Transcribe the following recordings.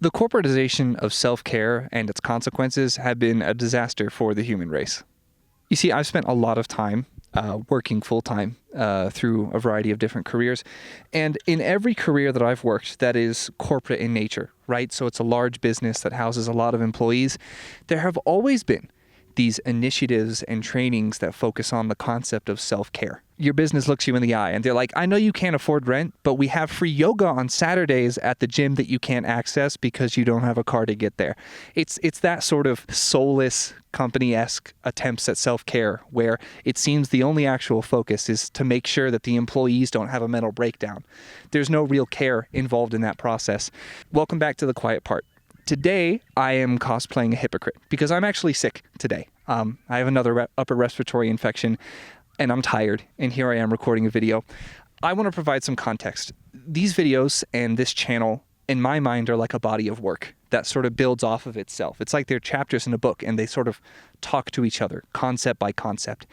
The corporatization of self-care and its consequences have been a disaster for the human race. You see, I've spent a lot of time working full-time through a variety of different careers. And in every career that I've worked that is corporate in nature, right? So it's a large business that houses a lot of employees. There have always been these initiatives and trainings that focus on the concept of self-care. Your business looks you in the eye and they're like, I know you can't afford rent, but we have free yoga on Saturdays at the gym that you can't access because you don't have a car to get there. It's that sort of soulless, company-esque attempts at self-care where it seems the only actual focus is to make sure that the employees don't have a mental breakdown. There's no real care involved in that process. Welcome back to the quiet part. Today, I am cosplaying a hypocrite because I'm actually sick today. I have another upper respiratory infection and I'm tired, and here I am recording a video. I want to provide some context. These videos and this channel, in my mind, are like a body of work that sort of builds off of itself. It's like they're chapters in a book and they sort of talk to each other, concept by concept.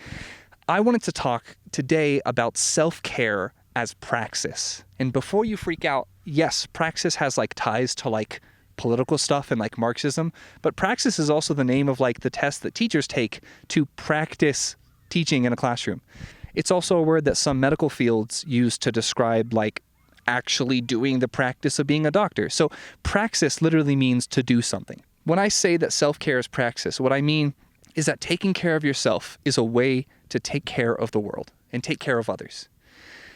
I wanted to talk today about self-care as praxis. And before you freak out, yes, praxis has like ties to like political stuff and like Marxism, but praxis is also the name of like the test that teachers take to practice teaching in a classroom. It's also a word that some medical fields use to describe like actually doing the practice of being a doctor. So praxis literally means to do something. When I say that self-care is praxis, what I mean is that taking care of yourself is a way to take care of the world and take care of others.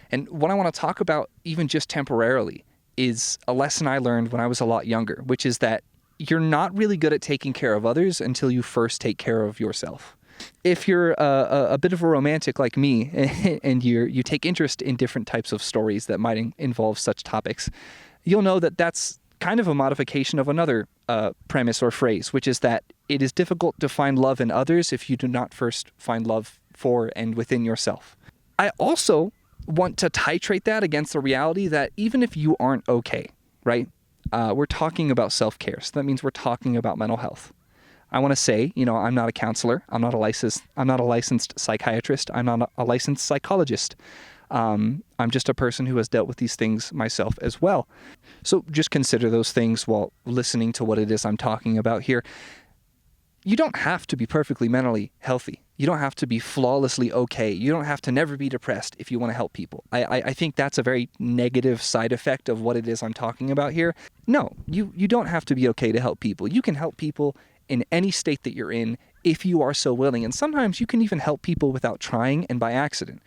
And what I want to talk about, even just temporarily, is a lesson I learned when I was a lot younger, which is that you're not really good at taking care of others until you first take care of yourself. If you're a bit of a romantic like me and you take interest in different types of stories that might involve such topics, you'll know that that's kind of a modification of another premise or phrase, which is that it is difficult to find love in others if you do not first find love for and within yourself. I also want to titrate that against the reality that even if you aren't okay, right? We're talking about self-care. So that means we're talking about mental health. I want to say, I'm not a counselor. I'm not a licensed psychiatrist. I'm not a licensed psychologist. I'm just a person who has dealt with these things myself as well. So just consider those things while listening to what it is I'm talking about here. You don't have to be perfectly mentally healthy. You don't have to be flawlessly okay. You don't have to never be depressed if you want to help people. I think that's a very negative side effect of what it is I'm talking about here. No, you don't have to be okay to help people. You can help people in any state that you're in if you are so willing. And sometimes you can even help people without trying and by accident.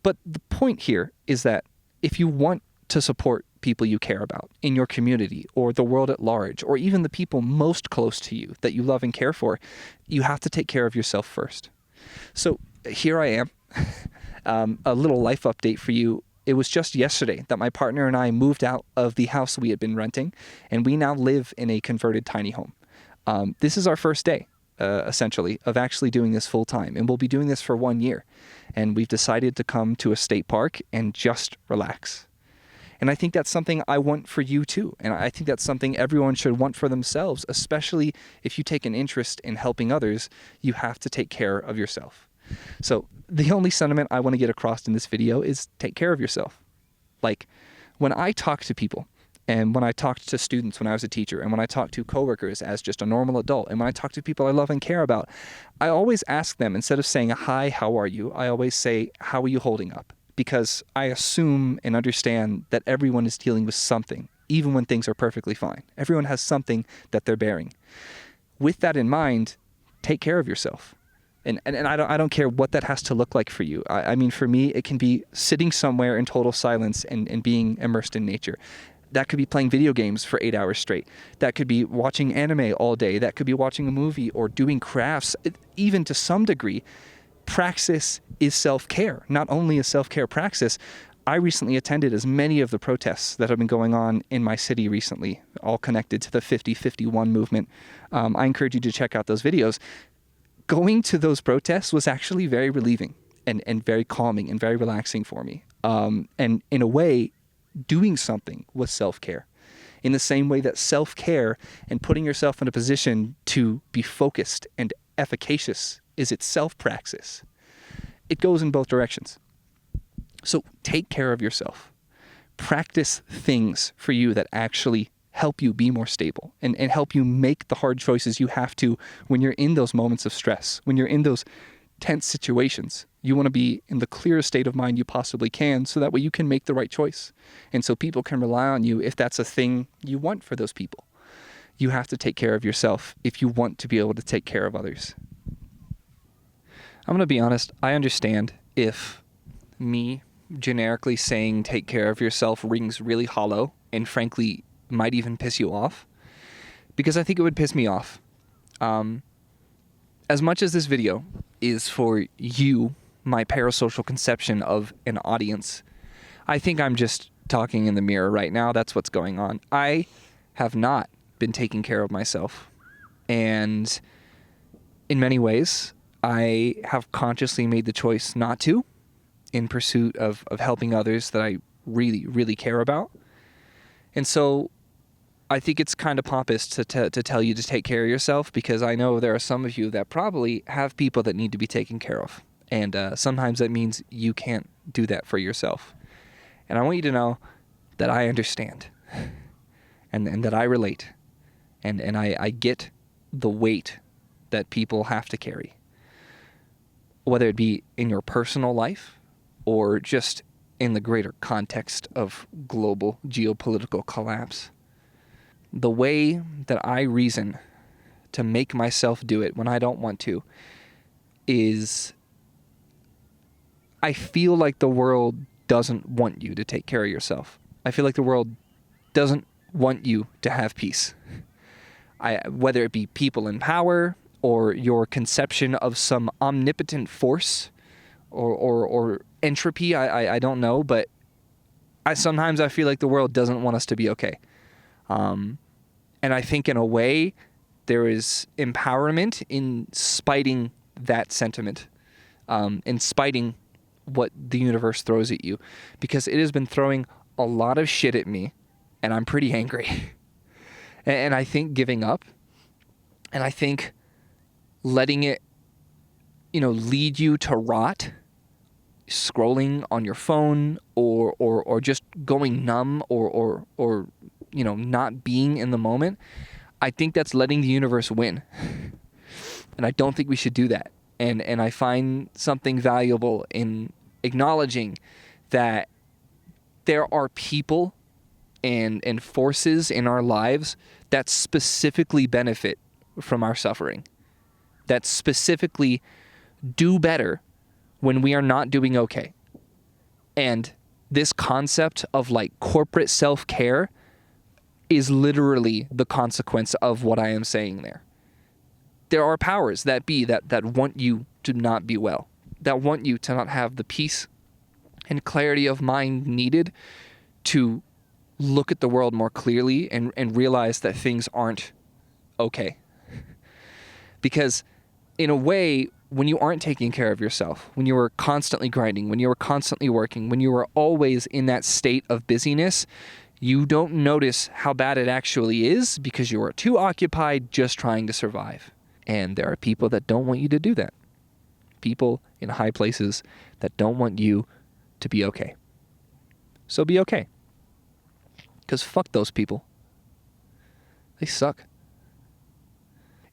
But the point here is that if you want to support people you care about in your community or the world at large, or even the people most close to you that you love and care for, you have to take care of yourself first. So here I am, a little life update for you. It was just yesterday that my partner and I moved out of the house we had been renting, and we now live in a converted tiny home. This is our first day, essentially, of actually doing this full time, and we'll be doing this for 1 year. And we've decided to come to a state park and just relax. And I think that's something I want for you too. And I think that's something everyone should want for themselves, especially if you take an interest in helping others. You have to take care of yourself. So the only sentiment I want to get across in this video is take care of yourself. Like when I talk to people, and when I talked to students when I was a teacher, and when I talk to coworkers as just a normal adult, and when I talk to people I love and care about, I always ask them, instead of saying, hi, how are you? I always say, how are you holding up? Because I assume and understand that everyone is dealing with something, even when things are perfectly fine. Everyone has something that they're bearing. With that in mind, take care of yourself. And I don't care what that has to look like for you. I mean, for me, it can be sitting somewhere in total silence and being immersed in nature. That could be playing video games for 8 hours straight. That could be watching anime all day. That could be watching a movie or doing crafts. Even to some degree, praxis is self-care. Not only a self-care praxis, I recently attended as many of the protests that have been going on in my city recently, all connected to the 50-51 movement. I encourage you to check out those videos. Going to those protests was actually very relieving and very calming and very relaxing for me. And in a way, doing something was self-care. In the same way that self-care and putting yourself in a position to be focused and efficacious is itself praxis. It goes in both directions. So take care of yourself. Practice things for you that actually help you be more stable and help you make the hard choices you have to when you're in those moments of stress, when you're in those tense situations. You want to be in the clearest state of mind you possibly can, so that way you can make the right choice. And so people can rely on you if that's a thing you want for those people. You have to take care of yourself if you want to be able to take care of others. I'm going to be honest, I understand if me generically saying take care of yourself rings really hollow and frankly might even piss you off, because I think it would piss me off. As much as this video is for you, my parasocial conception of an audience, I think I'm just talking in the mirror right now. That's what's going on. I have not been taking care of myself. And in many ways, I have consciously made the choice not to, in pursuit of helping others that I really, really care about. And so I think it's kind of pompous to tell you to take care of yourself, because I know there are some of you that probably have people that need to be taken care of. And sometimes that means you can't do that for yourself. And I want you to know that I understand and that I relate. And I get the weight that people have to carry, whether it be in your personal life or just in the greater context of global geopolitical collapse. The way that I reason to make myself do it when I don't want to is I feel like the world doesn't want you to take care of yourself. I feel like the world doesn't want you to have peace. Whether it be people in power or your conception of some omnipotent force or entropy, I don't know, but sometimes I feel like the world doesn't want us to be okay. And I think in a way there is empowerment in spiting that sentiment, in spiting what the universe throws at you, because it has been throwing a lot of shit at me and I'm pretty angry. And I think giving up, and I think letting it, lead you to rot, scrolling on your phone or just going numb or not being in the moment, I think that's letting the universe win. And I don't think we should do that. And I find something valuable in acknowledging that there are people and forces in our lives that specifically benefit from our suffering, that specifically do better when we are not doing okay. And this concept of corporate self-care is literally the consequence of what I am saying there. There are powers that be that want you to not be well, that want you to not have the peace and clarity of mind needed to look at the world more clearly and realize that things aren't okay. Because in a way, when you aren't taking care of yourself, when you are constantly grinding, when you are constantly working, when you are always in that state of busyness, you don't notice how bad it actually is because you are too occupied just trying to survive. And there are people that don't want you to do that. People in high places that don't want you to be okay. So be okay. Because fuck those people. They suck.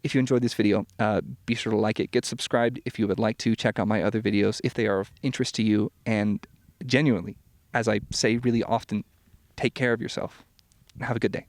If you enjoyed this video, be sure to like it. Get subscribed if you would like to. Check out my other videos if they are of interest to you. And genuinely, as I say really often, take care of yourself. Have a good day.